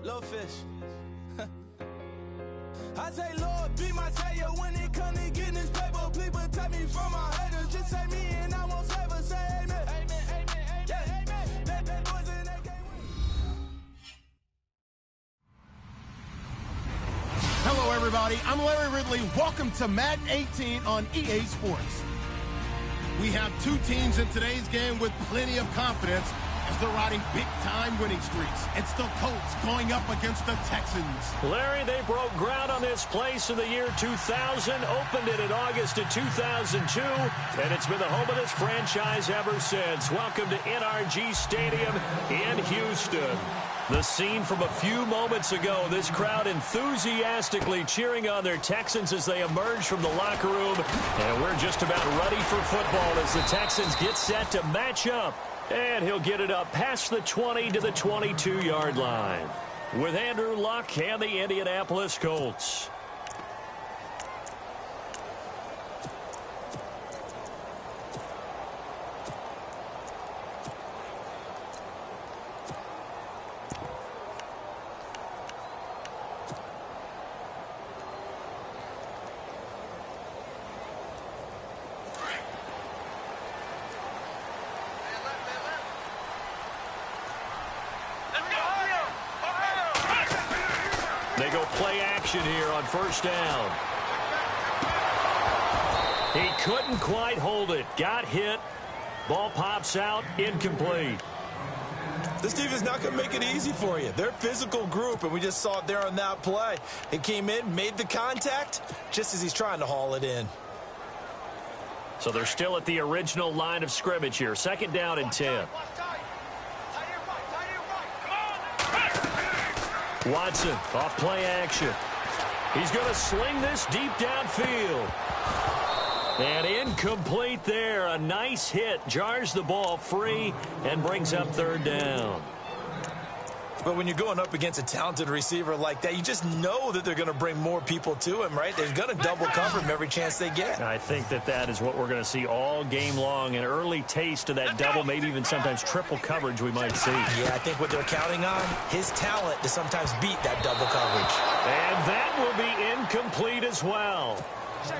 Little fish. I say, Lord, be my savior when it come to getting this paper. Please protect me from my haters. Just say me and I won't save her. Say amen. Amen, amen, amen, yeah. Amen. That boys and they can't win. Hello, everybody. I'm Larry Ridley. Welcome to Madden 18 on EA Sports. We have two teams in today's game with plenty of confidence as they're riding big-time winning streaks. It's the Colts going up against the Texans. Larry, they broke ground on this place in the year 2000, opened it in August of 2002, and it's been the home of this franchise ever since. Welcome to NRG Stadium in Houston. The scene from a few moments ago, this crowd enthusiastically cheering on their Texans as they emerge from the locker room. And we're just about ready for football as the Texans get set to match up. And he'll get it up past the 20 to the 22-yard line with Andrew Luck and the Indianapolis Colts. They go play action here on first down. He couldn't quite hold it. Got hit. Ball pops out. Incomplete. This team is not going to make it easy for you. They're a physical group, and we just saw it there on that play. It came in, made the contact, just as he's trying to haul it in. So they're still at the original line of scrimmage here. Second down and 10. Watson off play action. He's going to sling this deep downfield. And incomplete there. A nice hit. Jars the ball free and brings up third down. But when you're going up against a talented receiver like that, you just know that they're going to bring more people to him, right? They're going to double cover him every chance they get. I think that is what we're going to see all game long. An early taste of that double, maybe even sometimes triple coverage we might see. Yeah, I think what they're counting on, his talent to sometimes beat that double coverage. And that will be incomplete as well.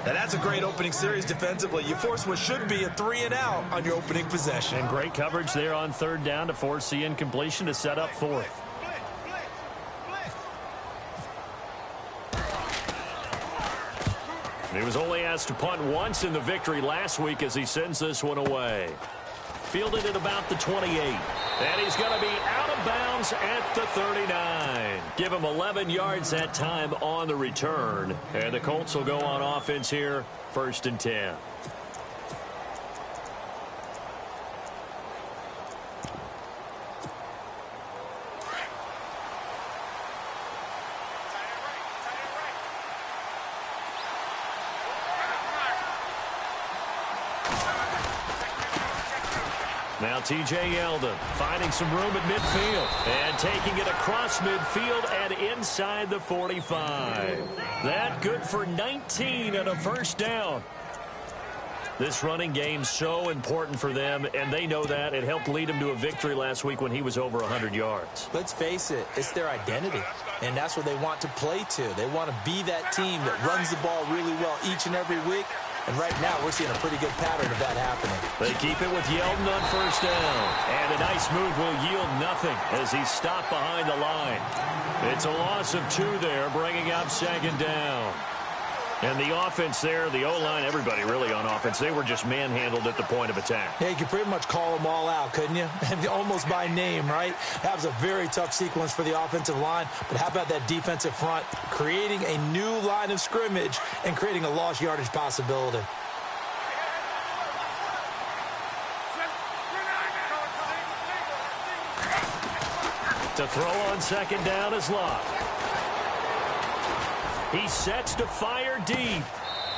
Now that's a great opening series defensively. You force what should be a 3-and-out on your opening possession. And great coverage there on third down to force the incompletion to set up fourth. He was only asked to punt once in the victory last week as he sends this one away. Fielded at about the 28. And he's going to be out of bounds at the 39. Give him 11 yards that time on the return. And the Colts will go on offense here, first and 10. Now T.J. Yeldon finding some room at midfield and taking it across midfield and inside the 45. That good for 19 and a first down. This running game so important for them, and they know that. It helped lead them to a victory last week when he was over 100 yards. Let's face it, it's their identity, and that's what they want to play to. They want to be that team that runs the ball really well each and every week. And right now, we're seeing a pretty good pattern of that happening. They keep it with Yeldon on first down. And a nice move will yield nothing as he's stopped behind the line. It's a loss of 2 there, bringing up second down. And the offense there, the O-line, everybody really on offense, they were just manhandled at the point of attack. Yeah, you could pretty much call them all out, couldn't you? Almost by name, right? That was a very tough sequence for the offensive line. But how about that defensive front, creating a new line of scrimmage and creating a lost yardage possibility? To throw on second down is Luck. He sets to fire deep.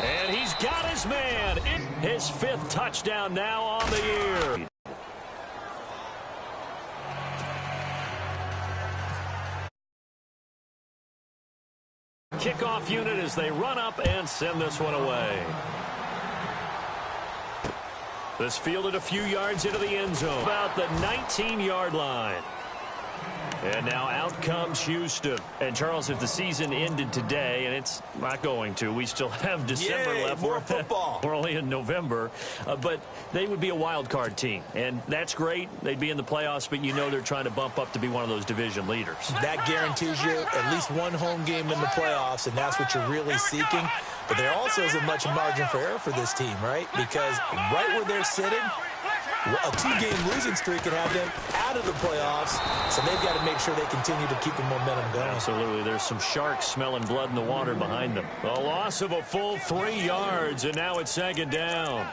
And he's got his man. His 5th touchdown now on the year. Kickoff unit as they run up and send this one away. This fielded a few yards into the end zone. About the 19-yard line. And now out comes Houston. And, Charles, if the season ended today, and it's not going to, we still have December left. More football. We're only in November. But they would be a wild card team. And that's great. They'd be in the playoffs, but you know they're trying to bump up to be one of those division leaders. That guarantees you at least one home game in the playoffs, and that's what you're really seeking. But there also isn't much margin for error for this team, right? Because right where they're sitting, a 2-game losing streak could have them out of the playoffs, so they've got to make sure they continue to keep the momentum going. Absolutely. There's some sharks smelling blood in the water behind them. A loss of a full 3 yards, and now it's second down.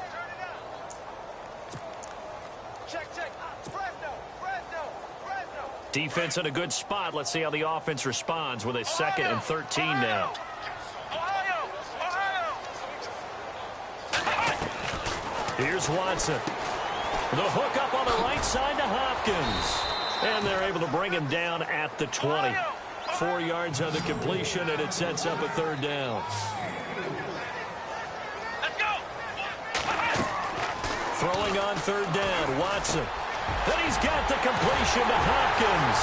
Defense in a good spot. Let's see how the offense responds with a 2nd and 13 now. Here's Watson. The hook up on the right side to Hopkins. And they're able to bring him down at the 20. 4 yards on the completion, and it sets up a 3rd down. Let's go. Throwing on 3rd down, Watson. And he's got the completion to Hopkins.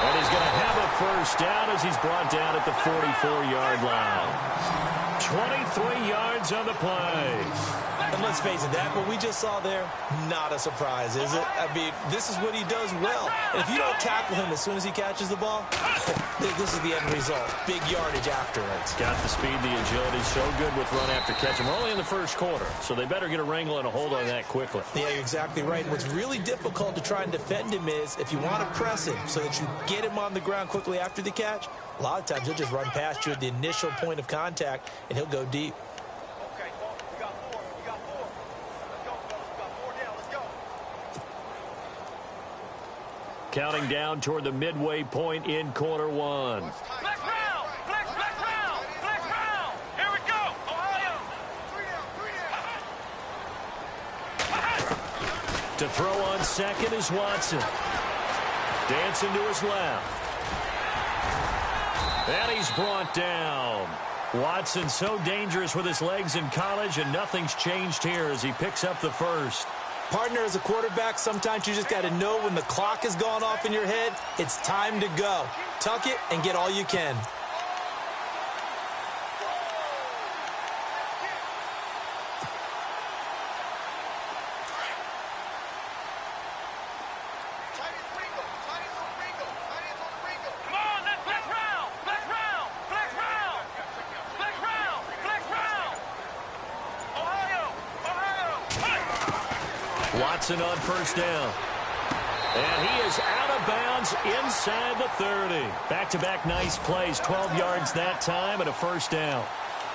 And he's going to have a 1st down as he's brought down at the 44-yard line. 23 yards on the play. And let's face it, that what we just saw there, not a surprise, is it? I mean, this is what he does well. And if you don't tackle him as soon as he catches the ball, this is the end result. Big yardage afterwards. Got the speed, the agility, so good with run after catch. And we're only in the 1st quarter, so they better get a wrangle and a hold on that quickly. Yeah, you're exactly right. And what's really difficult to try and defend him is if you want to press him so that you get him on the ground quickly after the catch, a lot of times he'll just run past you at the initial point of contact, and he'll go deep. Counting down toward the midway point in quarter 1. Flex round. Flex round. Flex round. Here we go. Ohio. 3 down. To throw on 2nd is Watson. Dancing to his left. And he's brought down. Watson so dangerous with his legs in college, and nothing's changed here as he picks up the 1st. Partner, as a quarterback, sometimes you just got to know when the clock has gone off in your head, it's time to go. Tuck it and get all you can. Watson on 1st down. And he is out of bounds inside the 30. Back-to-back nice plays, 12 yards that time and a 1st down.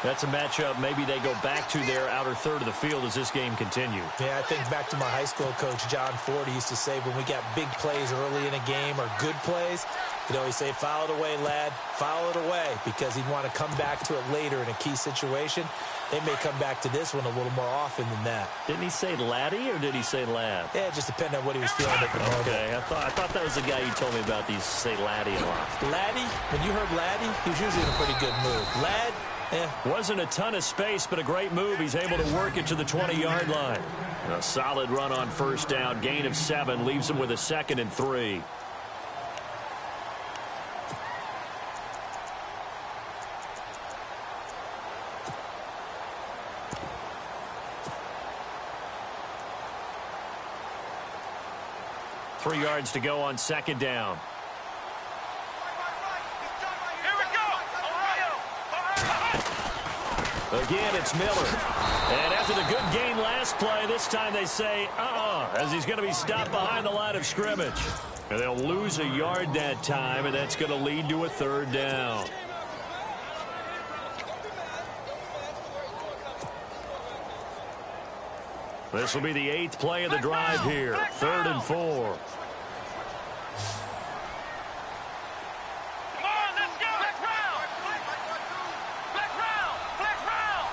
That's a matchup maybe they go back to their outer third of the field as this game continues. Yeah, I think back to my high school coach, John Ford. He used to say when we got big plays early in a game or good plays, he'd always say, foul it away, lad, foul it away, because he'd want to come back to it later in a key situation. They may come back to this one a little more often than that. Didn't he say laddie or did he say lad? Yeah, it just depended on what he was feeling at the moment. Okay, I thought that was the guy you told me about. He used to say laddie a lot. Laddie, when you heard laddie, he was usually in a pretty good mood. Lad, wasn't a ton of space, but a great move. He's able to work it to the 20-yard line. A solid run on 1st down. Gain of 7 leaves him with a 2nd and 3. Three yards to go on 2nd down. Here we go. Ohio. Again, it's Miller. And after the good gain last play, this time they say, as he's going to be stopped behind the line of scrimmage. And they'll lose a yard that time, and that's going to lead to a 3rd down. This will be the 8th play of the drive here. 3rd and 4. Come on, let's go. Flex round. Flex round. Flex round.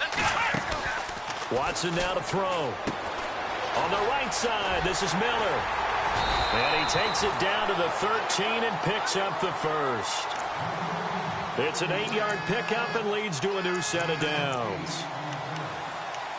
Let's go. Watson now to throw. On the right side, this is Miller. And he takes it down to the 13 and picks up the 1st. It's an 8-yard pickup and leads to a new set of downs.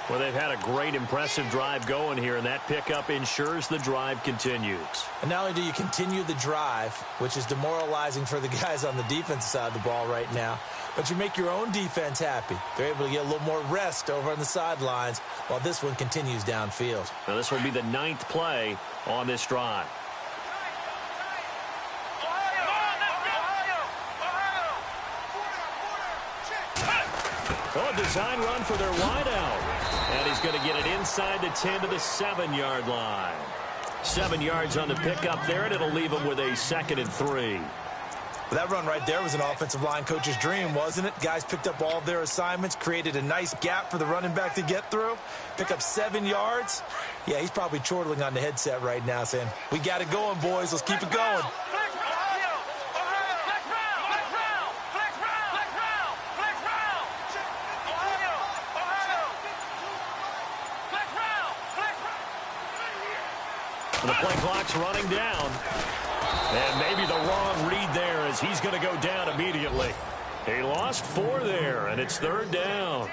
Well, they've had a great, impressive drive going here, and that pickup ensures the drive continues. And not only do you continue the drive, which is demoralizing for the guys on the defensive side of the ball right now, but you make your own defense happy. They're able to get a little more rest over on the sidelines while this one continues downfield. Now, this will be the 9th play on this drive. Oh, a design run for their wideout. And he's going to get it inside the 10 to the 7-yard line. 7 yards on the pickup there, and it'll leave him with a 2nd and 3. Well, that run right there was an offensive line coach's dream, wasn't it? Guys picked up all of their assignments, created a nice gap for the running back to get through, pick up 7 yards. Yeah, he's probably chortling on the headset right now saying, we got it going, boys. Let's keep it going. The play clock's running down. And maybe the wrong read there as he's going to go down immediately. He lost 4 there, and it's 3rd down.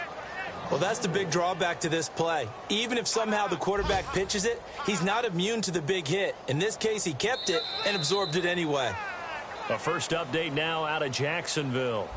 Well, that's the big drawback to this play. Even if somehow the quarterback pitches it, he's not immune to the big hit. In this case, he kept it and absorbed it anyway. A first update now out of Jacksonville.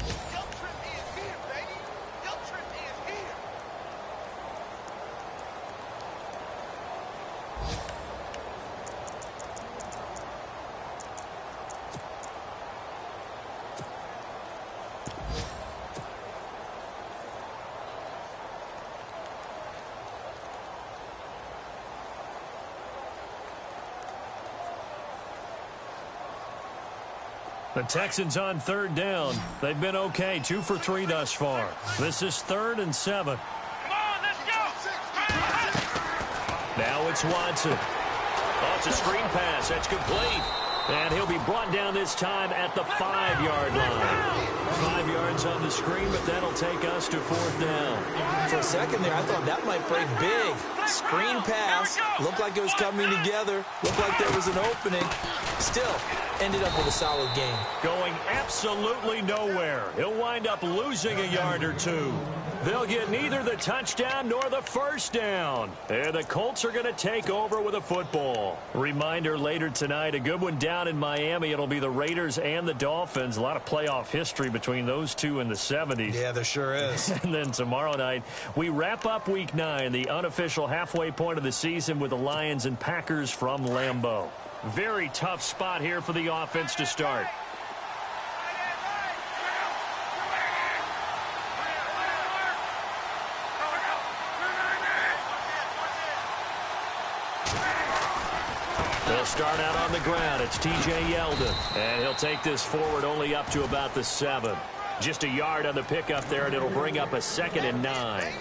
The Texans on 3rd down. They've been okay, 2 for 3 thus far. This is 3rd and 7. Come on, let's go. Now it's Watson. Oh, it's a screen pass. That's complete. And he'll be brought down this time at the 5-yard line. 5 yards on the screen, but that'll take us to 4th down. For a second there, I thought that might break big. Screen pass. Looked like it was coming together. Looked like there was an opening. Still, ended up with a solid game. Going absolutely nowhere. He'll wind up losing a yard or 2. They'll get neither the touchdown nor the first down. And the Colts are going to take over with a football. Reminder later tonight, a good one down in Miami. It'll be the Raiders and the Dolphins. A lot of playoff history between those two in the 70s. Yeah, there sure is. And then tomorrow night, we wrap up Week 9, the unofficial halfway point of the season with the Lions and Packers from Lambeau. Very tough spot here for the offense to start. They'll start out on the ground. It's T.J. Yeldon. And he'll take this forward only up to about the 7. Just a yard on the pickup there, and it'll bring up a 2nd and 9.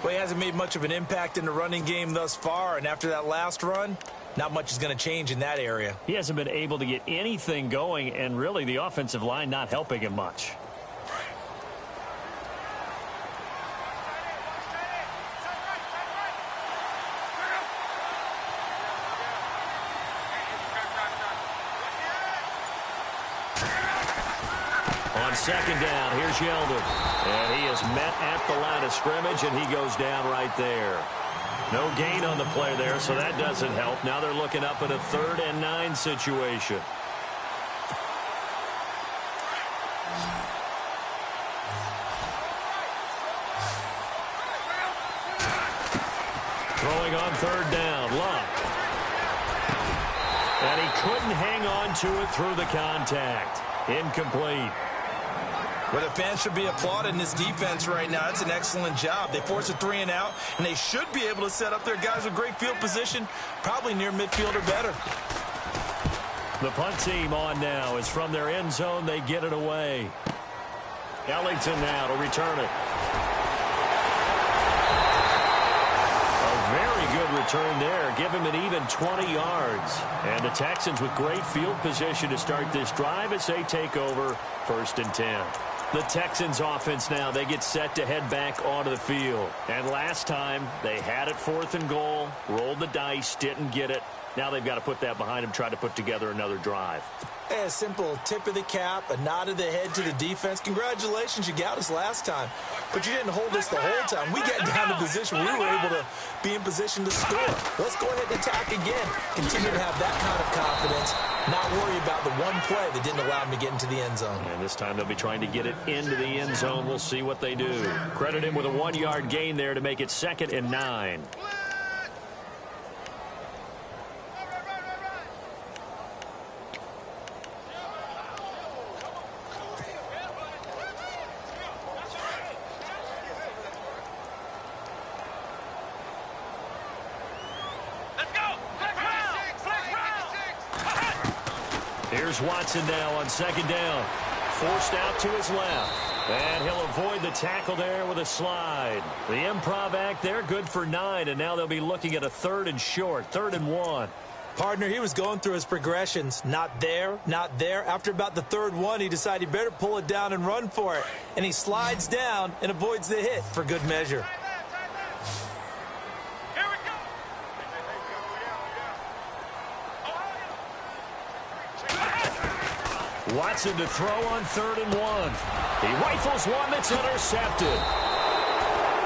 Well, he hasn't made much of an impact in the running game thus far, and after that last run, not much is going to change in that area. He hasn't been able to get anything going, and really the offensive line not helping him much. On 2nd down, here's Yeldon. And he is met at the line of scrimmage, and he goes down right there. No gain on the play there, so that doesn't help. Now they're looking up at a 3rd and 9 situation. Throwing on 3rd down, Luck. And he couldn't hang on to it through the contact. Incomplete. Well, the fans should be applauding this defense right now. It's an excellent job. They force a 3 and out, and they should be able to set up their guys with great field position, probably near midfield or better. The punt team on now is from their end zone. They get it away. Ellington now to return it. A very good return there. Give him an even 20 yards. And the Texans with great field position to start this drive as they take over 1st and 10. The Texans offense now, they get set to head back onto the field. And last time, they had it 4th and goal, rolled the dice, didn't get it. Now they've got to put that behind them, try to put together another drive. A simple tip of the cap, a nod of the head to the defense. Congratulations, you got us last time, but you didn't hold us the whole time. We got down to position where we were able to be in position to score. Let's go ahead and attack again. Continue to have that kind of confidence, not worry about the one play that didn't allow them to get into the end zone. And this time they'll be trying to get it into the end zone. We'll see what they do. Credit him with a 1-yard gain there to make it 2nd and 9. Here's Watson now on 2nd down. Forced out to his left. And he'll avoid the tackle there with a slide. The improv act there, good for 9. And now they'll be looking at a 3rd and short, 3rd and 1. Partner, he was going through his progressions. Not there, not there. After about the 3rd one, he decided he better pull it down and run for it. And he slides down and avoids the hit for good measure. Watson to throw on 3rd and 1. He rifles one that's intercepted.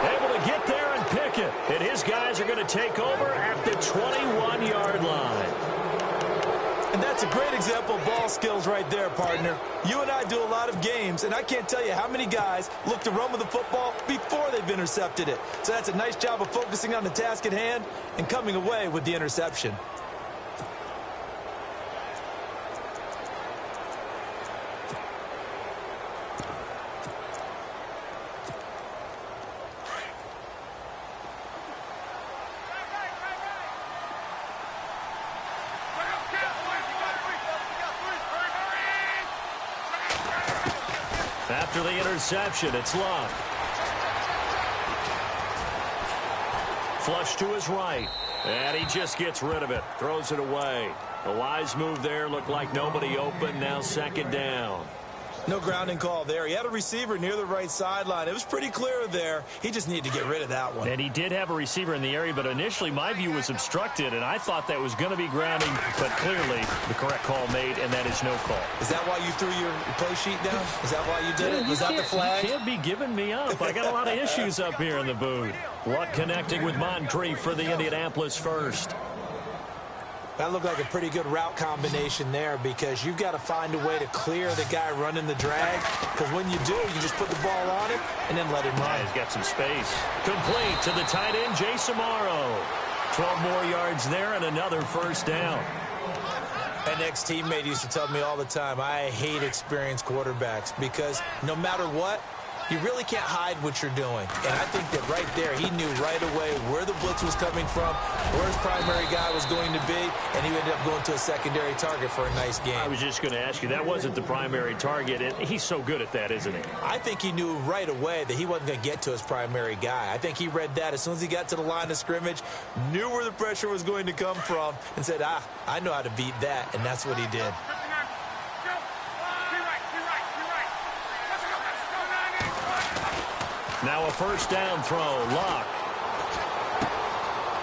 Able to get there and pick it. And his guys are going to take over at the 21-yard line. And that's a great example of ball skills right there, partner. You and I do a lot of games, and I can't tell you how many guys look to run with the football before they've intercepted it. So that's a nice job of focusing on the task at hand and coming away with the interception. After the interception, it's Luck. Flush to his right. And he just gets rid of it. Throws it away. A wise move there. Looked like nobody open. Now 2nd down. No grounding call there. He had a receiver near the right sideline. It was pretty clear there. He just needed to get rid of that one. And he did have a receiver in the area, but initially my view was obstructed, and I thought that was going to be grounding, but clearly the correct call made, and that is no call. Is that why you threw your play sheet down? Is that why you did it? Was that the flag? You can't be giving me up. I got a lot of issues up here in the booth. Luck connecting with Moncrief for the Indianapolis first. That looked like a pretty good route combination there because you've got to find a way to clear the guy running the drag, because when you do, you just put the ball on him and then let him run. He's got some space. Complete to the tight end, Jason Morrow. 12 more yards there and another 1st down. An ex-teammate used to tell me all the time, I hate experienced quarterbacks because no matter what, you really can't hide what you're doing. And I think that right there, he knew right away where the blitz was coming from, where his primary guy was going to be, and he ended up going to a secondary target for a nice game. I was just going to ask you, that wasn't the primary target, and he's so good at that, isn't he? I think he knew right away that he wasn't going to get to his primary guy. I think he read that as soon as he got to the line of scrimmage, knew where the pressure was going to come from, and said, I know how to beat that, and that's what he did. Now a 1st down throw. Luck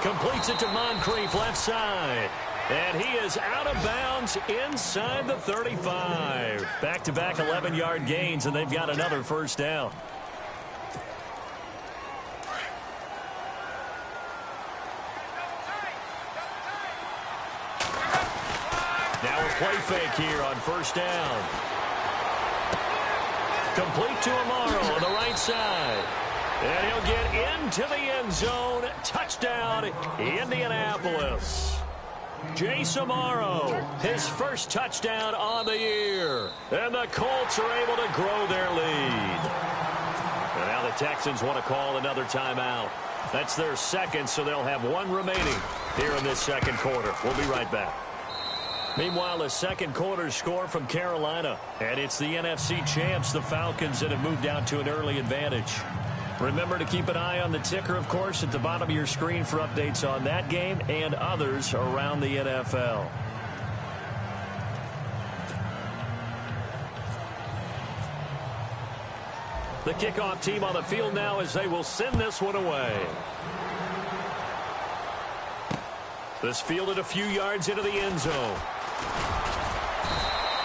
completes it to Moncrief, left side. And he is out of bounds inside the 35. Back-to-back 11-yard gains, and they've got another 1st down. Now a play fake here on 1st down. Complete to Amaro on the right side. And he'll get into the end zone. Touchdown, Indianapolis. Jason Amaro, his first touchdown on the year. And the Colts are able to grow their lead. And now the Texans want to call another timeout. That's their 2nd, so they'll have 1 remaining here in this 2nd quarter. We'll be right back. Meanwhile, a 2nd quarter score from Carolina. And it's the NFC champs, the Falcons, that have moved out to an early advantage. Remember to keep an eye on the ticker, of course, at the bottom of your screen for updates on that game and others around the NFL. The kickoff team on the field now as they will send this one away. This fielded a few yards into the end zone.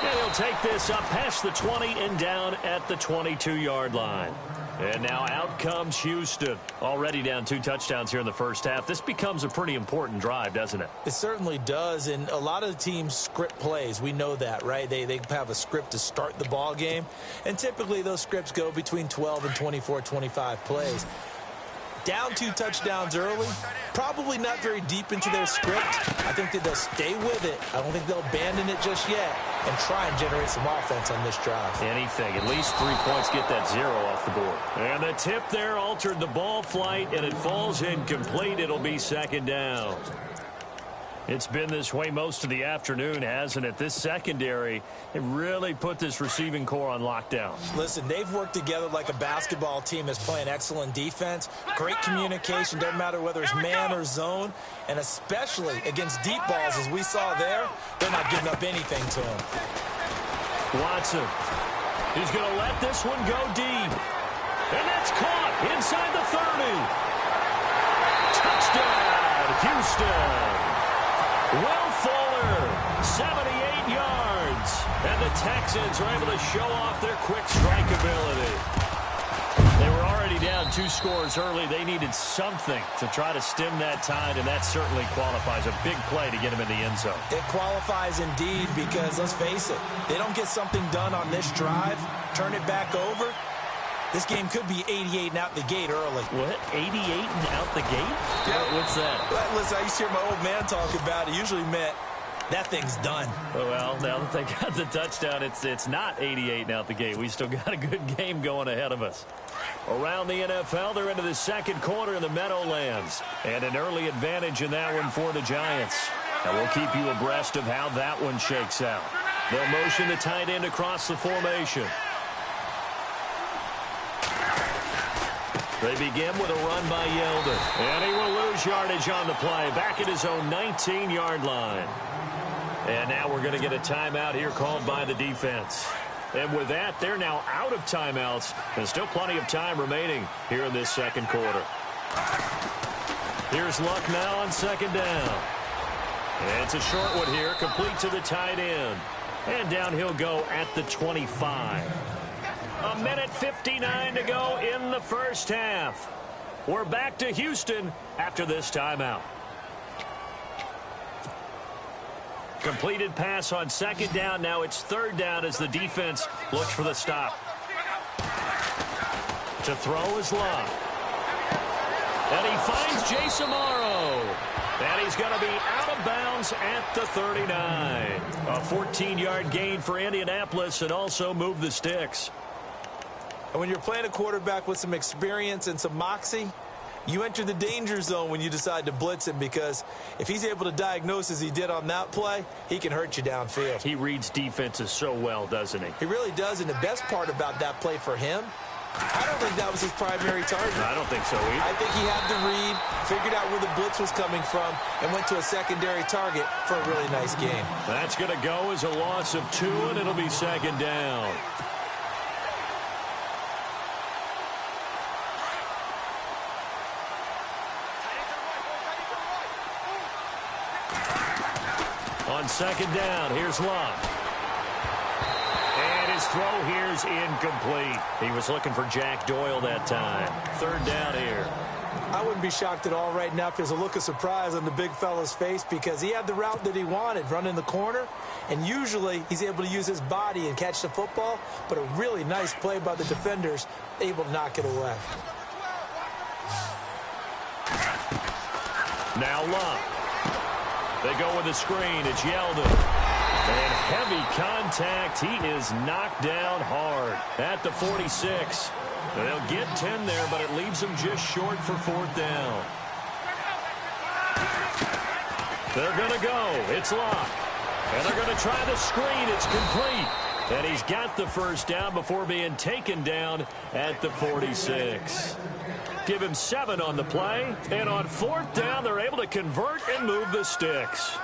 And he'll take this up past the 20 and down at the 22-yard line. And now out comes Houston. Already down 2 touchdowns here in the first half. This becomes a pretty important drive, doesn't it? It certainly does, and a lot of the teams script plays. We know that, right? They have a script to start the ball game, and typically those scripts go between 12 and 24, 25 plays. Down 2 touchdowns early, probably not very deep into their script. I think that they'll stay with it. I don't think they'll abandon it just yet and try and generate some offense on this drive. Anything. At least 3 points, get that 0 off the board. And the tip there altered the ball flight, and it falls incomplete. It'll be second down. It's been this way most of the afternoon, hasn't it? This secondary, it really put this receiving core on lockdown. Listen, they've worked together like a basketball team that's playing excellent defense, great communication, doesn't matter whether it's man or zone, and especially against deep balls, as we saw there, they're not giving up anything to him. Watson, he's going to let this one go deep. And that's caught inside the 30. Touchdown, Houston. Will Fuller, 78 yards. And the Texans are able to show off their quick strike ability. They were already down 2 scores early. They needed something to try to stem that tide, and that certainly qualifies. A big play to get them in the end zone. It qualifies indeed because, let's face it, they don't get something done on this drive, turn it back over, this game could be 88 and out the gate early. What? 88 and out the gate? Yeah. What's that? Listen, I used to hear my old man talk about it. It usually meant that thing's done. Well, now that they got the touchdown, it's not 88 and out the gate. We still got a good game going ahead of us. Around the NFL, they're into the second quarter in the Meadowlands. And an early advantage in that one for the Giants. And we'll keep you abreast of how that one shakes out. They'll motion the tight end across the formation. They begin with a run by Yeldon. And he will lose yardage on the play. Back at his own 19-yard line. And now we're going to get a timeout here called by the defense. And with that, they're now out of timeouts. There's still plenty of time remaining here in this second quarter. Here's Luck now on second down. And it's a short one here, complete to the tight end. And down he'll go at the 25. A minute 59 to go in the first half. We're back to Houston after this timeout. Completed pass on second down. Now it's third down as the defense looks for the stop. To throw is Luck. And he finds Jason Morrow. And he's going to be out of bounds at the 39. A 14-yard gain for Indianapolis and also move the sticks. And when you're playing a quarterback with some experience and some moxie, you enter the danger zone when you decide to blitz him, because if he's able to diagnose as he did on that play, he can hurt you downfield. He reads defenses so well, doesn't he? He really does, and the best part about that play for him, I don't think that was his primary target. I don't think so either. I think he had the read, figured out where the blitz was coming from, and went to a secondary target for a really nice game. That's going to go as a loss of 2, and it'll be second down. On second down, here's Luck. And his throw here's incomplete. He was looking for Jack Doyle that time. Third down here. I wouldn't be shocked at all right now if there's a look of surprise on the big fella's face, because he had the route that he wanted, running the corner, and usually he's able to use his body and catch the football, but a really nice play by the defenders, able to knock it away. Now Luck. They go with the screen. It's Yeldon. And heavy contact. He is knocked down hard at the 46. They'll get 10 there, but it leaves them just short for fourth down. They're going to go. It's Luck. And they're going to try the screen. It's complete. And he's got the first down before being taken down at the 46. Give him 7 on the play. And on fourth down, they're able to convert and move the sticks.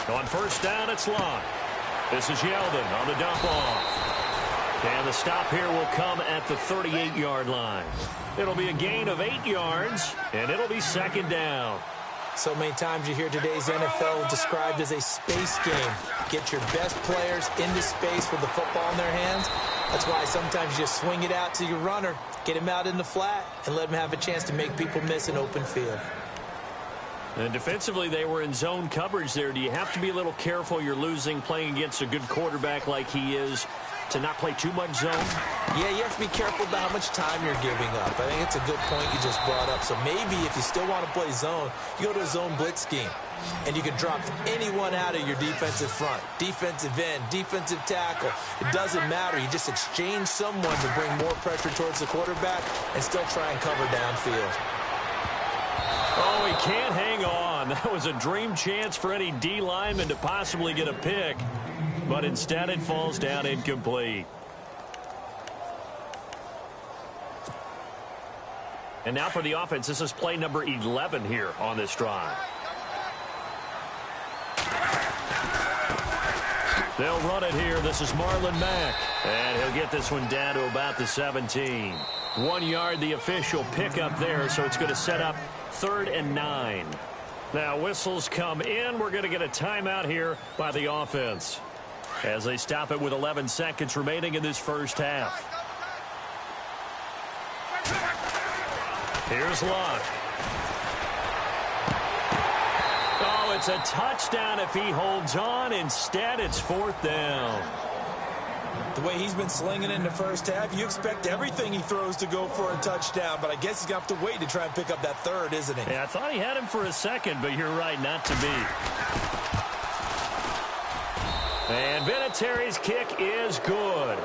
On first down, it's Luck. This is Yeldon on the dump off. And the stop here will come at the 38-yard line. It'll be a gain of 8 yards, and it'll be second down. So many times you hear today's NFL described as a space game. Get your best players into space with the football in their hands. That's why sometimes you just swing it out to your runner, get him out in the flat, and let him have a chance to make people miss an open field. And defensively, they were in zone coverage there. Do you have to be a little careful? You're losing playing against a good quarterback like he is to not play too much zone? Yeah, you have to be careful about how much time you're giving up. I think it's a good point you just brought up. So maybe if you still want to play zone, you go to a zone blitz scheme. And you can drop anyone out of your defensive front, defensive end, defensive tackle. It doesn't matter. You just exchange someone to bring more pressure towards the quarterback and still try and cover downfield. Oh, he can't hang on. That was a dream chance for any D lineman to possibly get a pick. But instead it falls down incomplete. And now for the offense, this is play number 11 here on this drive. They'll run it here. This is Marlon Mack. And he'll get this one down to about the 17. 1 yard, the official pickup there, so it's going to set up 3rd and 9. Now whistles come in. We're going to get a timeout here by the offense as they stop it with 11 seconds remaining in this first half. Here's Luck. Oh, it's a touchdown if he holds on. Instead, it's 4th down. The way he's been slinging in the first half, you expect everything he throws to go for a touchdown, but I guess he's going to have to wait to try and pick up that 3rd, isn't he? Yeah, I thought he had him for a second, but you're right, not to be. And Vinatieri's kick is good.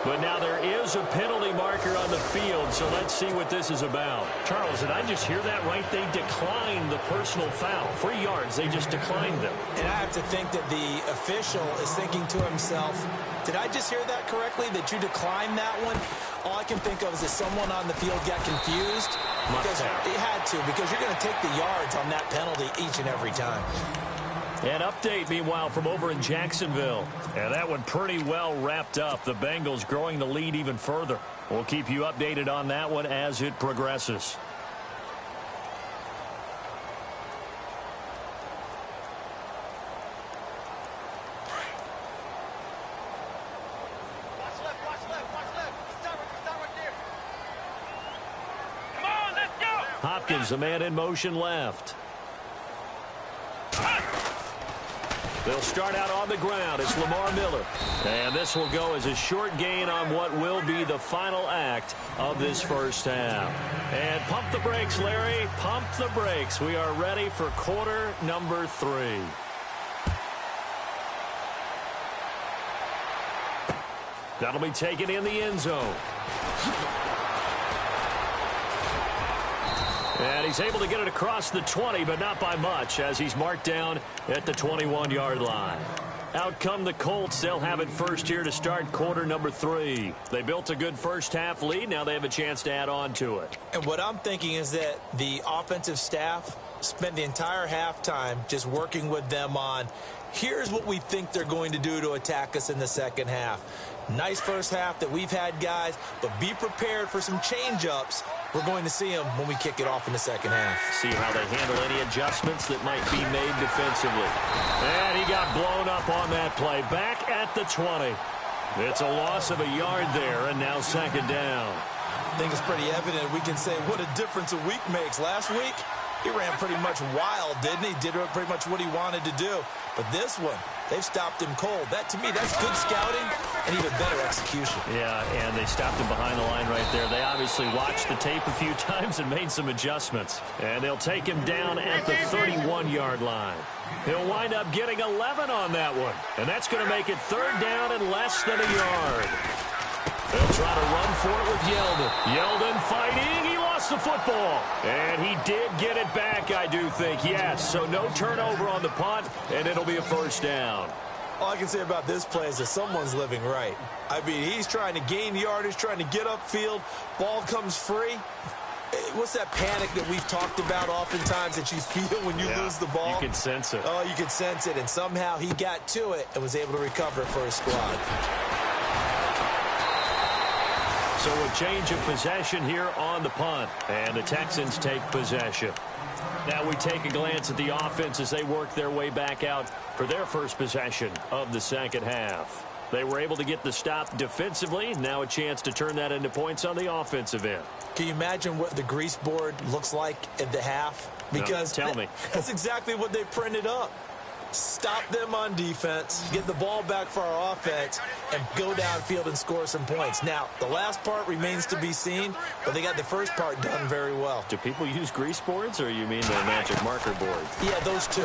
But now there is a penalty marker on the field, so let's see what this is about. Charles, did I just hear that right? They declined the personal foul. 3 yards, they just declined them. And I have to think that the official is thinking to himself, did I just hear that correctly, that you declined that one? All I can think of is that someone on the field got confused. Because it had to, because you're going to take the yards on that penalty each and every time. An update, meanwhile, from over in Jacksonville. And that one pretty well wrapped up. The Bengals growing the lead even further. We'll keep you updated on that one as it progresses. Watch left, watch left, watch left. Stop right there. Come on, let's go. Hopkins, the man in motion left. They'll start out on the ground. It's Lamar Miller. And this will go as a short gain on what will be the final act of this first half. And pump the brakes, Larry. Pump the brakes. We are ready for quarter number 3. That'll be taken in the end zone. And he's able to get it across the 20, but not by much, as he's marked down at the 21-yard line. Out come the Colts. They'll have it first here to start quarter number 3. They built a good first-half lead. Now they have a chance to add on to it. And what I'm thinking is that the offensive staff spent the entire halftime just working with them on, here's what we think they're going to do to attack us in the second half. Nice first half that we've had, guys, but be prepared for some change-ups. We're going to see them when we kick it off in the second half. See how they handle any adjustments that might be made defensively. And he got blown up on that play. Back at the 20. It's a loss of a yard there, and now second down. I think it's pretty evident. We can say what a difference a week makes. Last week, he ran pretty much wild, didn't he? Did pretty much what he wanted to do. But this one, they've stopped him cold. That, to me, that's good scouting and even better execution. Yeah, and they stopped him behind the line right there. They obviously watched the tape a few times and made some adjustments. And they'll take him down at the 31-yard line. He'll wind up getting 11 on that one. And that's going to make it third down and less than a yard. They'll try to run for it with Yeldon. Yeldon fighting. He lost the football. And he did get it back, I do think. Yes, so no turnover on the punt, and it'll be a first down. All I can say about this play is that someone's living right. I mean, he's trying to gain yardage, trying to get upfield. Ball comes free. What's that panic that we've talked about oftentimes that you feel when you lose the ball? You can sense it. Oh, you can sense it, and somehow he got to it and was able to recover it for his squad. So a change of possession here on the punt, and the Texans take possession. Now we take a glance at the offense as they work their way back out for their first possession of the second half. They were able to get the stop defensively. Now a chance to turn that into points on the offensive end. Can you imagine what the grease board looks like at the half? Because no, tell me. That's exactly what they printed up. Stop them on defense, get the ball back for our offense, and go downfield and score some points. Now, the last part remains to be seen, but they got the first part done very well. Do people use grease boards, or you mean the magic marker board? Yeah, those two.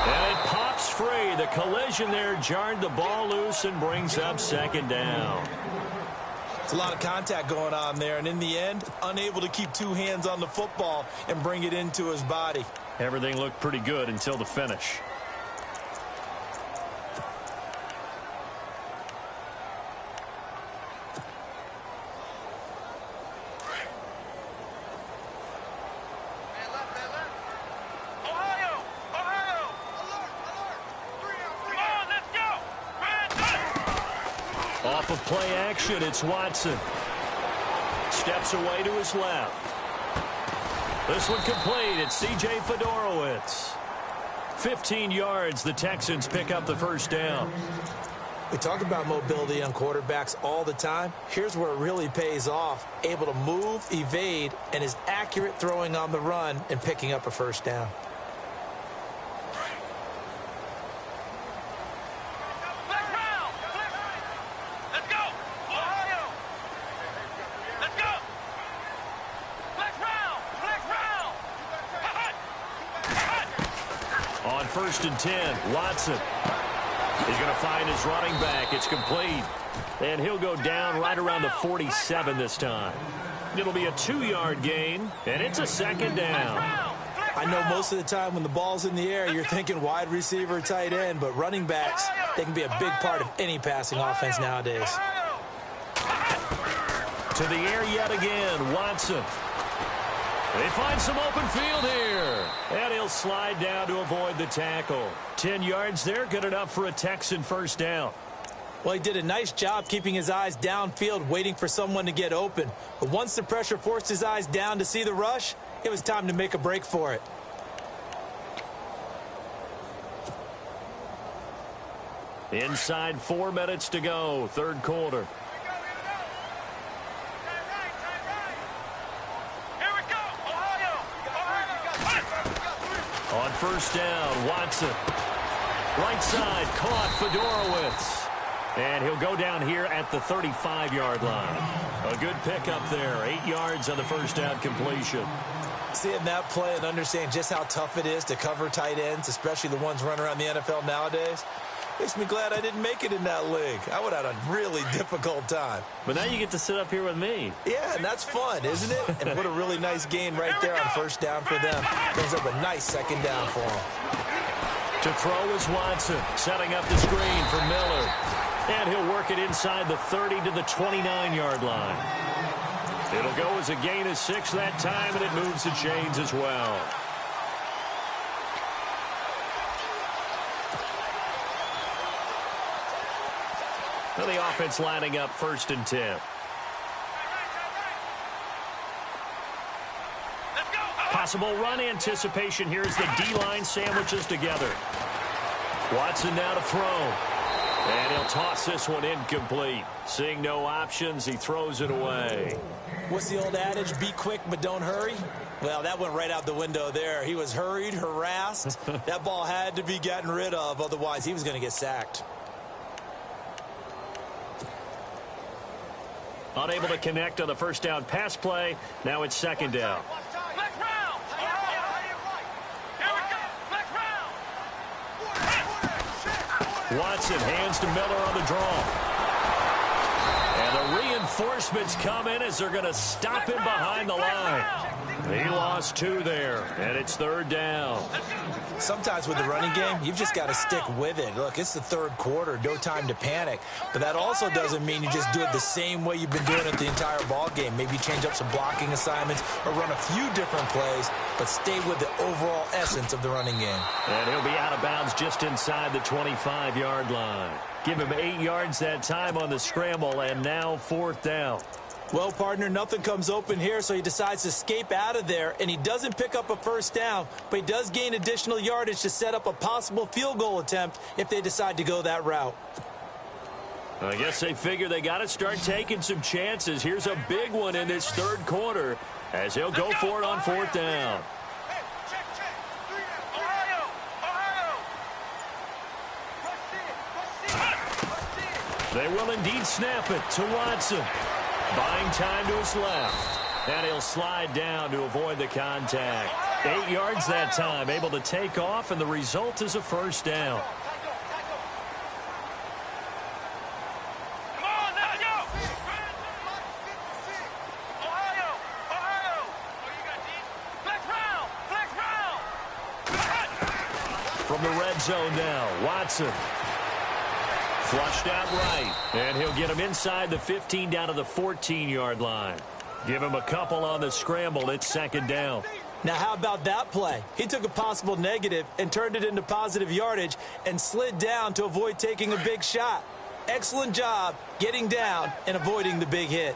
And it pops free. The collision there jarred the ball loose and brings up second down. It's a lot of contact going on there, and in the end, unable to keep two hands on the football and bring it into his body. Everything looked pretty good until the finish. Off of play action, it's Watson. Steps away to his left. This one complete. It's C.J. Fedorowicz. 15 yards. The Texans pick up the first down. We talk about mobility on quarterbacks all the time. Here's where it really pays off. Able to move, evade, and is accurate throwing on the run and picking up a first down. First and 10, Watson. He's going to find his running back. It's complete. And he'll go down right around the 47 this time. It'll be a 2-yard gain, and it's a second down. I know most of the time when the ball's in the air, you're thinking wide receiver, tight end, but running backs, they can be a big part of any passing offense nowadays. To the air yet again, Watson. They find some open field here. And he'll slide down to avoid the tackle. 10 yards there, good enough for a Texan first down. Well, he did a nice job keeping his eyes downfield, waiting for someone to get open. But once the pressure forced his eyes down to see the rush, it was time to make a break for it. Inside 4 minutes to go, third quarter. On first down, Watson. Right side, caught Fedorowicz. And he'll go down here at the 35-yard line. A good pickup there, 8 yards on the first down completion. Seeing that play and understand just how tough it is to cover tight ends, especially the ones running around the NFL nowadays, makes me glad I didn't make it in that league. I would have had a really difficult time. But now you get to sit up here with me. Yeah, and that's fun, isn't it? And what a really nice gain right there on first down for them. Brings up a nice second down for them. To throw is Watson, setting up the screen for Miller. And he'll work it inside the 30 to the 29-yard line. It'll go as a gain of 6 that time, and it moves the chains as well. Now the offense lining up first and 10. Possible run anticipation here as the D-line sandwiches together. Watson now to throw. And he'll toss this one incomplete. Seeing no options, he throws it away. What's the old adage? Be quick, but don't hurry? Well, that went right out the window there. He was hurried, harassed. That ball had to be gotten rid of, otherwise he was going to get sacked. Unable to connect on the first down pass play. Now it's second down. Watson hands to Miller on the draw. And the reinforcements come in as they're going to stop him behind the line. He lost 2 there, and it's third down. Sometimes with the running game, you've just got to stick with it. Look, it's the third quarter, no time to panic. But that also doesn't mean you just do it the same way you've been doing it the entire ball game. Maybe change up some blocking assignments or run a few different plays, but stay with the overall essence of the running game. And he'll be out of bounds just inside the 25-yard line. Give him 8 yards that time on the scramble, and now 4th down. Well, partner, nothing comes open here, so he decides to escape out of there, and he doesn't pick up a first down, but he does gain additional yardage to set up a possible field goal attempt if they decide to go that route. I guess they figure they got to start taking some chances. Here's a big one in this 3rd quarter as he'll go for it on 4th down. They will indeed snap it to Watson. Buying time to his left. And he'll slide down to avoid the contact. 8 yards that time, able to take off, and the result is a first down. From the red zone now, Watson. Flushed out right, and he'll get him inside the 15 down to the 14-yard line. Give him a couple on the scramble. It's 2nd down. Now, how about that play? He took a possible negative and turned it into positive yardage and slid down to avoid taking a big shot. Excellent job getting down and avoiding the big hit.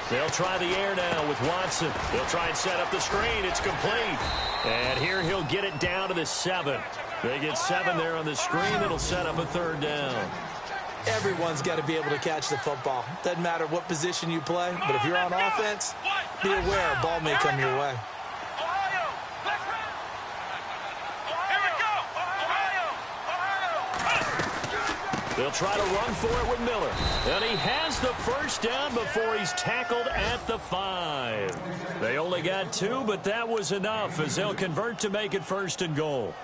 They'll try the air now with Watson. They'll try and set up the screen. It's complete. And here he'll get it down to the 7. They get 7 there on the screen. It'll set up a 3rd down. Everyone's got to be able to catch the football. Doesn't matter what position you play, but if you're on offense, be aware a ball may come your way. They'll try to run for it with Miller. And he has the first down before he's tackled at the 5. They only got 2, but that was enough as they'll convert to make it 1st and goal.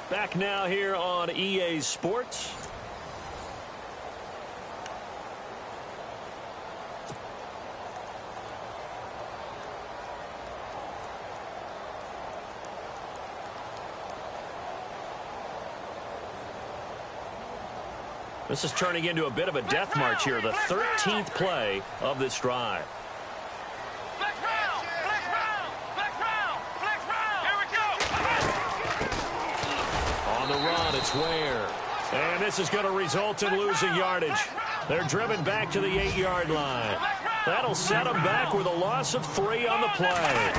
Back now here on EA Sports. This is turning into a bit of a death march here, the 13th play of this drive. On the run, it's Ware. And this is going to result in losing yardage. They're driven back to the 8-yard line. That'll set them back with a loss of 3 on the play.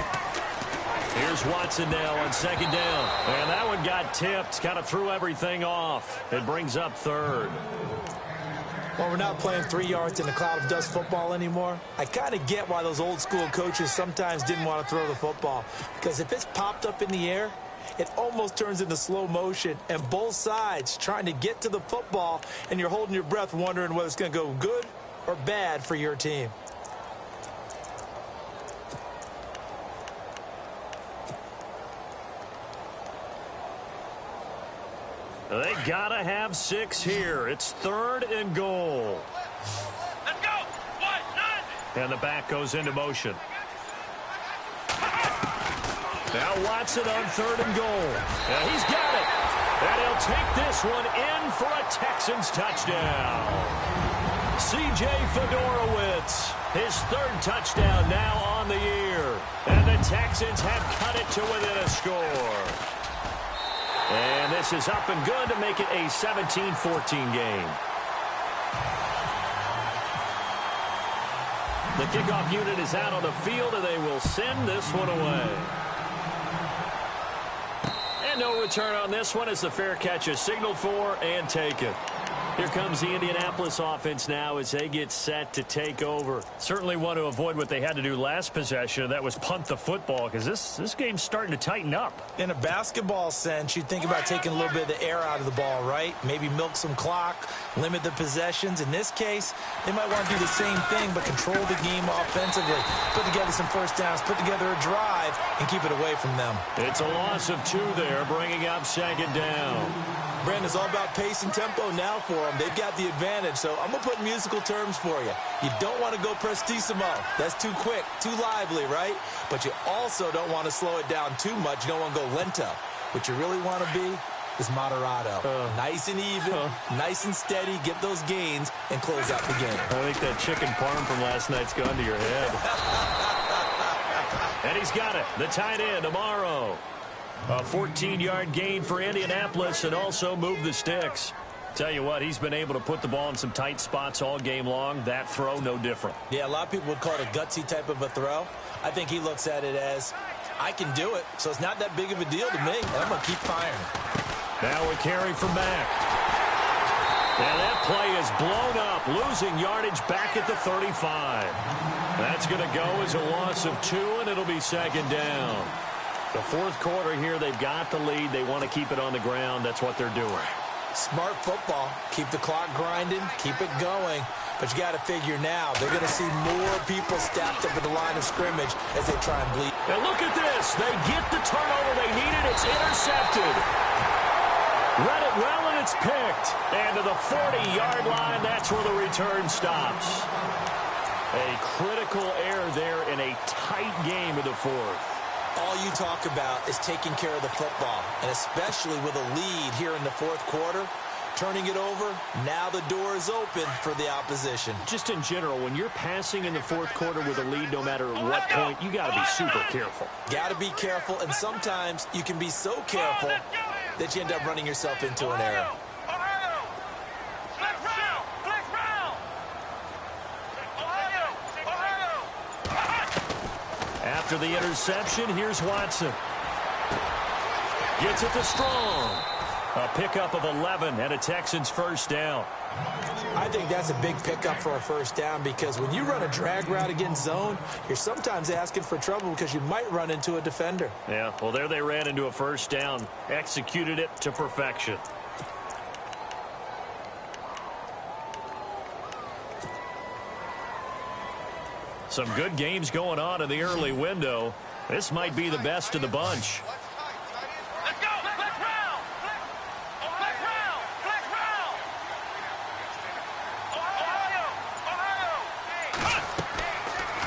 Here's Watson now on 2nd down. And that one got tipped, kind of threw everything off. It brings up 3rd. Well, we're not playing 3 yards in a cloud of dust football anymore. I kind of get why those old school coaches sometimes didn't want to throw the football. Because if it's popped up in the air, it almost turns into slow motion, and both sides trying to get to the football, and you're holding your breath wondering whether it's going to go good or bad for your team. They gotta have 6 here. It's 3rd and goal. Let's go. 1, 9. And the back goes into motion. Now Watson on 3rd and goal. And he's got it. And he'll take this one in for a Texans touchdown. C.J. Fedorowicz, his 3rd touchdown now on the year. And the Texans have cut it to within a score. And this is up and good to make it a 17-14 game. The kickoff unit is out on the field, and they will send this one away. And no return on this one as the fair catch is signaled for and taken. Here comes the Indianapolis offense now as they get set to take over. Certainly want to avoid what they had to do last possession. That was punt the football, because this game's starting to tighten up. In a basketball sense, you think about taking a little bit of the air out of the ball, right? Maybe milk some clock, limit the possessions. In this case, they might want to do the same thing, but control the game offensively. Put together some first downs, put together a drive, and keep it away from them. It's a loss of 2 there, bringing up 2nd down. Brandon, it's all about pace and tempo now for them. They've got the advantage, so I'm going to put musical terms for you. You don't want to go prestissimo. That's too quick, too lively, right? But you also don't want to slow it down too much. You don't want to go lento. What you really want to be is moderato. Nice and even, nice and steady, get those gains, and close out the game. I think that chicken parm from last night's gone to your head. And he's got it. The tight end, Amaro. A 14-yard gain for Indianapolis and also move the sticks. Tell you what, he's been able to put the ball in some tight spots all game long. That throw, no different. Yeah, a lot of people would call it a gutsy type of a throw. I think he looks at it as, I can do it, so it's not that big of a deal to me, and I'm going to keep firing. Now a carry from back. And that play is blown up, losing yardage back at the 35. That's going to go as a loss of 2, and it'll be second down. The fourth quarter here, they've got the lead. They want to keep it on the ground. That's what they're doing. Smart football. Keep the clock grinding. Keep it going. But you got to figure now, they're going to see more people stacked up at the line of scrimmage as they try and bleed. And look at this. They get the turnover they needed. It's intercepted. Read it well, and it's picked. And to the 40-yard line, that's where the return stops. A critical error there in a tight game of the fourth. All you talk about is taking care of the football, and especially with a lead here in the fourth quarter, turning it over, now the door is open for the opposition. Just in general, when you're passing in the fourth quarter with a lead, no matter what point, you got to be super careful. Got to be careful, and sometimes you can be so careful that you end up running yourself into an error. After the interception, here's Watson. Gets it to Strong. A pickup of 11 and a Texans first down. I think that's a big pickup for a first down because when you run a drag route against zone, you're sometimes asking for trouble because you might run into a defender. Yeah, well, there they ran into a first down. Executed it to perfection. Some good games going on in the early window. This might be the best of the bunch. Let's go! Flex round! Flex round! Flex round! Ohio!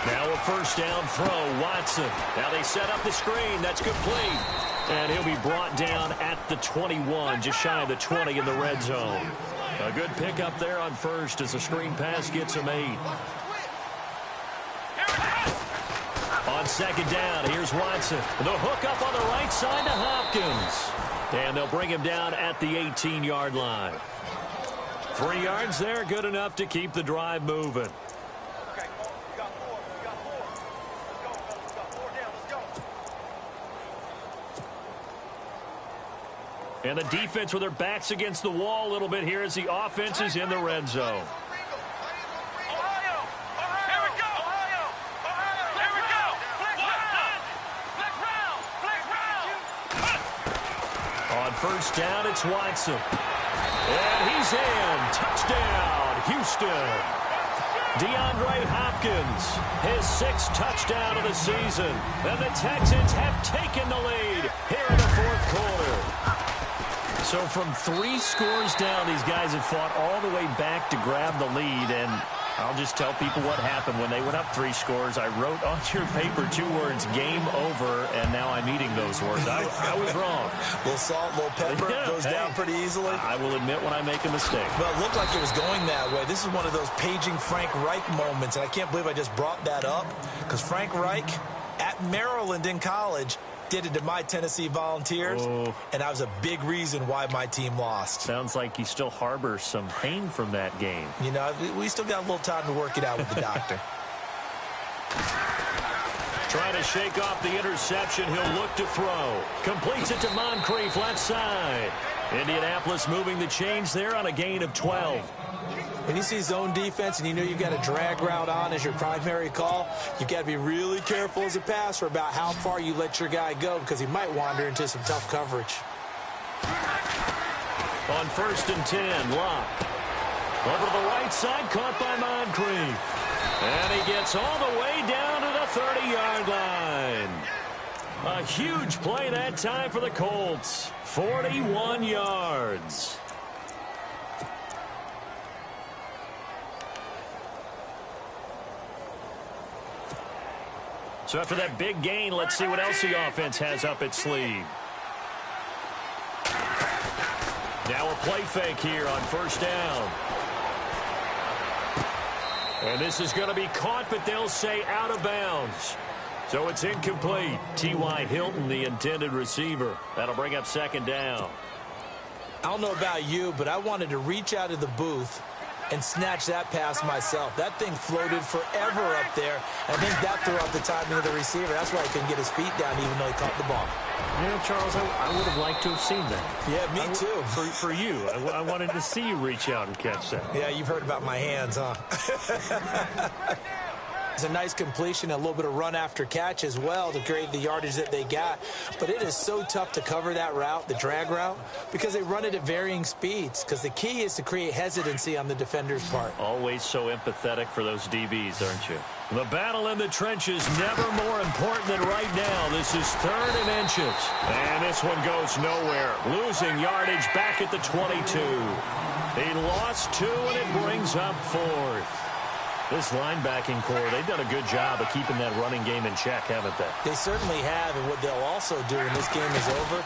Now a first down throw, Watson. Now they set up the screen. That's complete. And he'll be brought down at the 21, just shy of the 20 in the red zone. A good pickup there on first as the screen pass gets him 8. On second down, here's Watson. The hook up on the right side to Hopkins. And they'll bring him down at the 18-yard line. 3 yards there, good enough to keep the drive moving. And the defense with their backs against the wall a little bit here as the offense is in the red zone. First down, it's Watson. And he's in. Touchdown, Houston. DeAndre Hopkins, his 6th touchdown of the season. And the Texans have taken the lead here in the fourth quarter. So from 3 scores down, these guys have fought all the way back to grab the lead. And I'll just tell people what happened when they went up 3 scores. I wrote on your paper 2 words, game over, and now I'm eating those words. I was wrong. A little salt, a little pepper, goes down pretty easily. I will admit when I make a mistake. Well, it looked like it was going that way. This is one of those paging Frank Reich moments, and I can't believe I just brought that up because Frank Reich at Maryland in college did it to my Tennessee Volunteers, and that was a big reason why my team lost. Sounds like you still harbor some pain from that game. You know, we still got a little time to work it out with the doctor. Trying to shake off the interception. He'll look to throw. Completes it to Moncrief, left side. Indianapolis moving the chains there on a gain of 12. When you see zone defense and you know you've got a drag route on as your primary call, you've got to be really careful as a passer about how far you let your guy go because he might wander into some tough coverage. On 1st and 10, Locke. Over to the right side, caught by Moncrief. And he gets all the way down to the 30-yard line. A huge play that time for the Colts. 41 yards. So after that big gain, let's see what else the offense has up its sleeve. Now a play fake here on first down. And this is going to be caught, but they'll say out of bounds. So it's incomplete. T.Y. Hilton, the intended receiver. That'll bring up second down. I don't know about you, but I wanted to reach out of the booth and snatch that pass myself. That thing floated forever up there. I think that threw off the timing of the receiver. That's why he couldn't get his feet down even though he caught the ball. You know, Charles, I would have liked to have seen that. Yeah, me too. For you. I wanted to see you reach out and catch that. Yeah, you've heard about my hands, huh? It's a nice completion, a little bit of run after catch as well to create the yardage that they got. But it is so tough to cover that route, the drag route, because they run it at varying speeds. Because the key is to create hesitancy on the defender's part. Always so empathetic for those DBs, aren't you? The battle in the trenches never more important than right now. This is 3rd and inches. And this one goes nowhere. Losing yardage back at the 22. He lost 2, and it brings up 4th. This linebacking core, they've done a good job of keeping that running game in check, haven't they? They certainly have, and what they'll also do when this game is over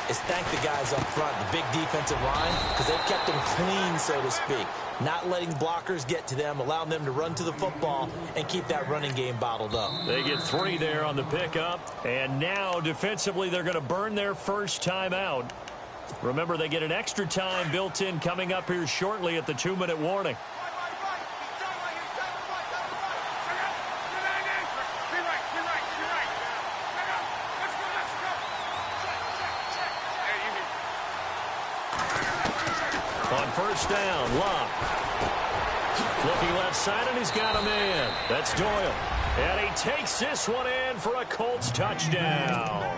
is thank the guys up front, the big defensive line, because they've kept them clean, so to speak. Not letting blockers get to them, allowing them to run to the football and keep that running game bottled up. They get 3 there on the pickup, and now defensively they're going to burn their first time out. Remember, they get an extra time built in coming up here shortly at the 2-minute warning. On first down, Locke. Looking left side, and he's got a man. That's Doyle. And he takes this one in for a Colts touchdown.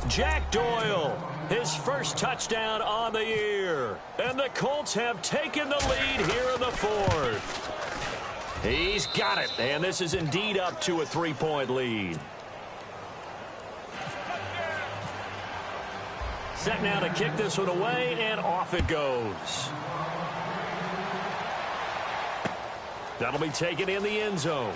Jack Doyle, his first touchdown on the year. And the Colts have taken the lead here in the 4th. He's got it, and this is indeed up to a 3-point lead. Set now to kick this one away, and off it goes. That'll be taken in the end zone.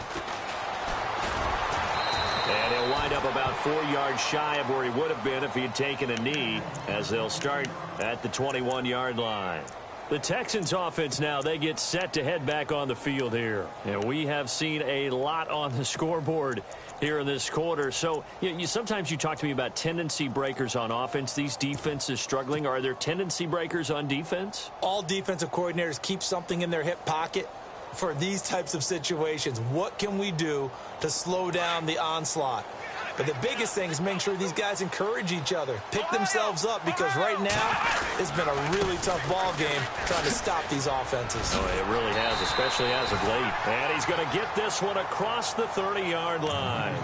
And he'll wind up about 4 yards shy of where he would have been if he had taken a knee, as they'll start at the 21-yard line. The Texans offense now, they get set to head back on the field here. And we have seen a lot on the scoreboard here in this quarter. So sometimes you talk to me about tendency breakers on offense. These defenses struggling. Are there tendency breakers on defense? All defensive coordinators keep something in their hip pocket for these types of situations. What can we do to slow down the onslaught? But the biggest thing is making sure these guys encourage each other, pick themselves up, because right now it's been a really tough ball game trying to stop these offenses. Oh, it really has, especially as of late. And he's going to get this one across the 30-yard line.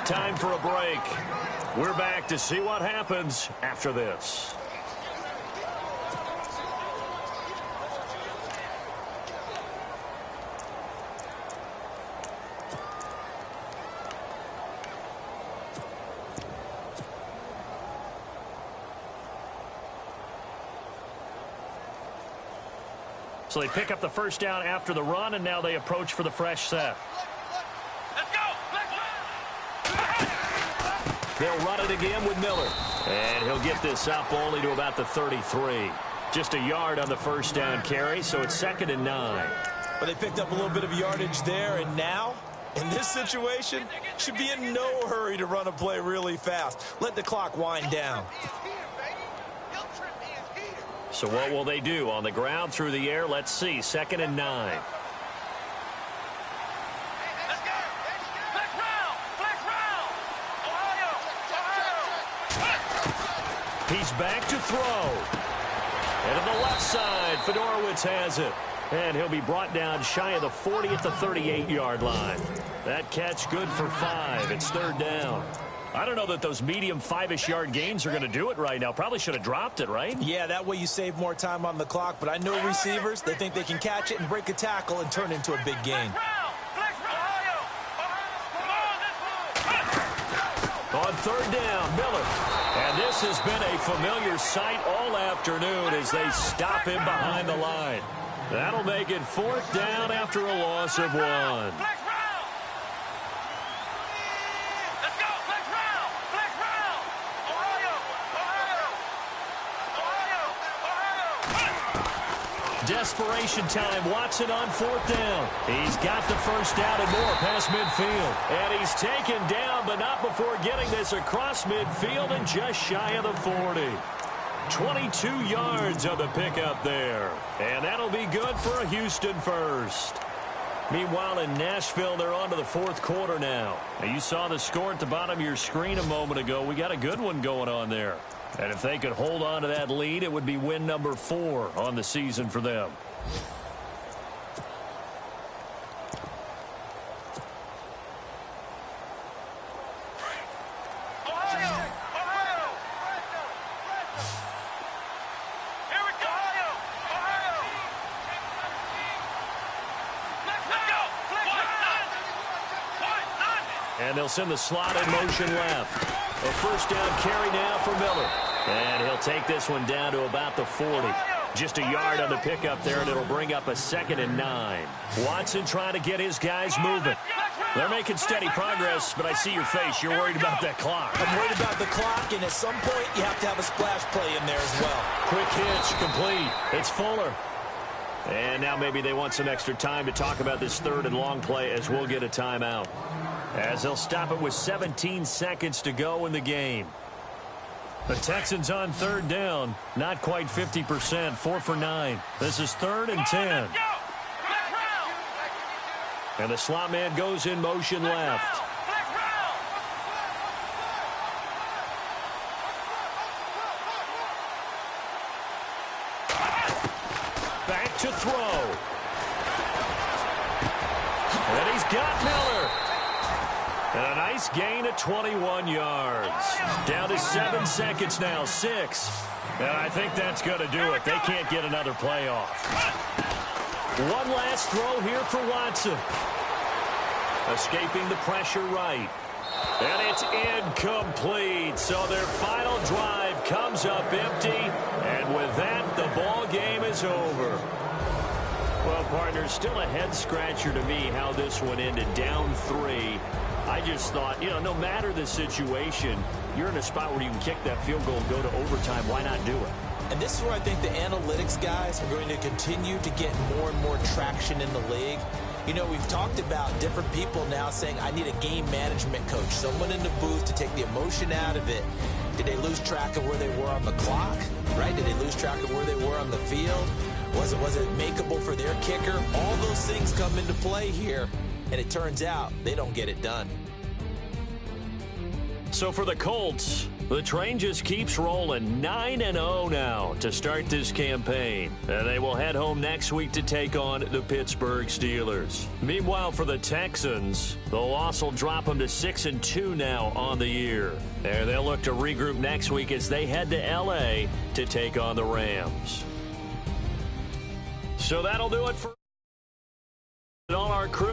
Time for a break. We're back to see what happens after this. So they pick up the first down after the run, and now they approach for the fresh set. Let's go! They'll run it again with Miller. And he'll get this up only to about the 33. Just a yard on the first down carry, so it's 2nd and 9. But they picked up a little bit of yardage there, and now, in this situation, should be in no hurry to run a play really fast. Let the clock wind down. So what will they do? On the ground, through the air? Let's see. 2nd and 9. Let's go! Flex round! Flex round! Ohio! He's back to throw. And to the left side, Fedorowicz has it. And he'll be brought down shy of the 40 at the 38-yard line. That catch good for 5. It's 3rd down. I don't know that those medium 5-ish yard gains are going to do it right now. Probably should have dropped it, right? Yeah, that way you save more time on the clock. But I know receivers, they think they can catch it and break a tackle and turn into a big gain. On third down, Miller. And this has been a familiar sight all afternoon as they stop him behind the line. That'll make it fourth down after a loss of 1. Desperation time. Watson on fourth down. He's got the first down and more past midfield. And he's taken down, but not before getting this across midfield and just shy of the 40. 22 yards on the pickup there. And that'll be good for a Houston first. Meanwhile, in Nashville, they're on to the fourth quarter now. And you saw the score at the bottom of your screen a moment ago. We got a good one going on there. And if they could hold on to that lead, it would be win number 4 on the season for them. And they'll send the slot in motion left. A first down carry now for Miller. And he'll take this one down to about the 40. Just a yard on the pickup there, and it'll bring up a 2nd and 9. Watson trying to get his guys moving. They're making steady progress, but I see your face. You're worried about that clock. I'm worried about the clock, and at some point, you have to have a splash play in there as well. Quick hitch, complete. It's Fuller. And now maybe they want some extra time to talk about this 3rd and long play as we'll get a timeout. As they'll stop it with 17 seconds to go in the game. The Texans on third down. Not quite 50%. 4 for 9. This is 3rd and 10. And the slot man goes in motion left. Back to throw. And he's got Miller. And a nice gain of 21 yards. Down to 7 seconds now, 6. And I think that's going to do it. They can't get another play off. One last throw here for Watson. Escaping the pressure right. And it's incomplete. So their final drive comes up empty. And with that, the ball game is over. Well, partner, still a head-scratcher to me how this one ended. Down 3. I just thought, no matter the situation, you're in a spot where you can kick that field goal and go to overtime. Why not do it? And this is where I think the analytics guys are going to continue to get more and more traction in the league. We've talked about different people now saying, I need a game management coach, someone in the booth to take the emotion out of it. Did they lose track of where they were on the clock, right? Did they lose track of where they were on the field? Was it makeable for their kicker? All those things come into play here, and it turns out they don't get it done. So for the Colts, the train just keeps rolling. 9-0 now to start this campaign. And they will head home next week to take on the Pittsburgh Steelers. Meanwhile, for the Texans, the loss will drop them to 6-2 now on the year. And they'll look to regroup next week as they head to L.A. to take on the Rams. So that'll do it for all our crew.